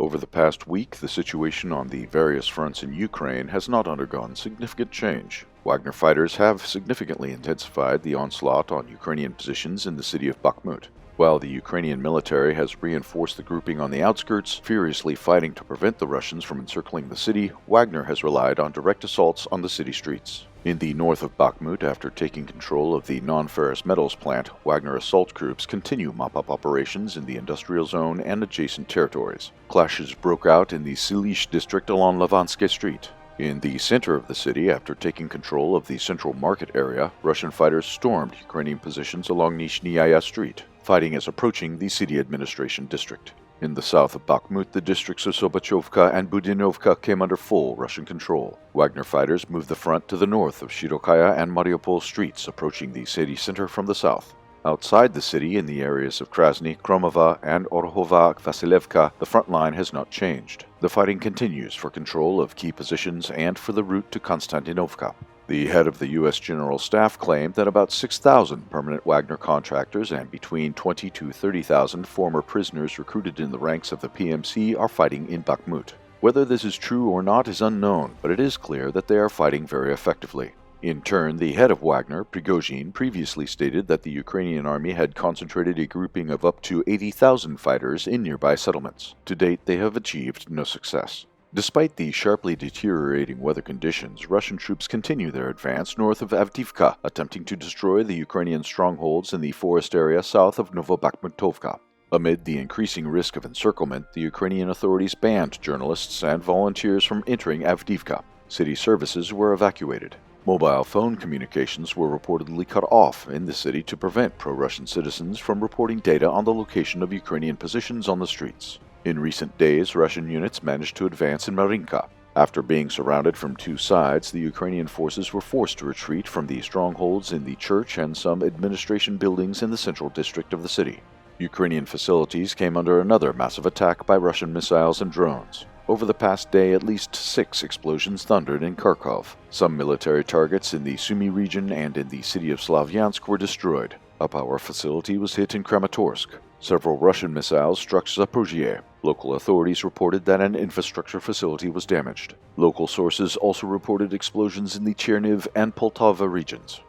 Over the past week, the situation on the various fronts in Ukraine has not undergone significant change. Wagner fighters have significantly intensified the onslaught on Ukrainian positions in the city of Bakhmut, while the Ukrainian military has reinforced the grouping on the outskirts, furiously fighting to prevent the Russians from encircling the city. Wagner has relied on direct assaults on the city streets. In the north of Bakhmut, after taking control of the non-ferrous metals plant, Wagner assault groups continue mop-up operations in the industrial zone and adjacent territories. Clashes broke out in the Silish district along Lavansky Street. In the center of the city, after taking control of the central market area, Russian fighters stormed Ukrainian positions along Nizhnaya Street. Fighting is approaching the city administration district. In the south of Bakhmut, the districts of Sobachovka and Budinovka came under full Russian control. Wagner fighters moved the front to the north of Shirokaya and Mariupol streets, approaching the city center from the south. Outside the city, in the areas of Krasny, Kromova, and Orhova-Vasilevka, the front line has not changed. The fighting continues for control of key positions and for the route to Konstantinovka. The head of the U.S. General Staff claimed that about 6,000 permanent Wagner contractors and between 20,000 to 30,000 former prisoners recruited in the ranks of the PMC are fighting in Bakhmut. Whether this is true or not is unknown, but it is clear that they are fighting very effectively. In turn, the head of Wagner, Prigozhin, previously stated that the Ukrainian army had concentrated a grouping of up to 80,000 fighters in nearby settlements. To date, they have achieved no success. Despite the sharply deteriorating weather conditions, Russian troops continue their advance north of Avdiivka, attempting to destroy the Ukrainian strongholds in the forest area south of Novobakhmutovka. Amid the increasing risk of encirclement, the Ukrainian authorities banned journalists and volunteers from entering Avdiivka. City services were evacuated. Mobile phone communications were reportedly cut off in the city to prevent pro-Russian citizens from reporting data on the location of Ukrainian positions on the streets. In recent days, Russian units managed to advance in Marinka. After being surrounded from two sides, the Ukrainian forces were forced to retreat from the strongholds in the church and some administration buildings in the central district of the city. Ukrainian facilities came under another massive attack by Russian missiles and drones. Over the past day, at least 6 explosions thundered in Kharkov. Some military targets in the Sumy region and in the city of Slavyansk were destroyed. A power facility was hit in Kramatorsk. Several Russian missiles struck Zaporizhzhia. Local authorities reported that an infrastructure facility was damaged. Local sources also reported explosions in the Cherniv and Poltava regions.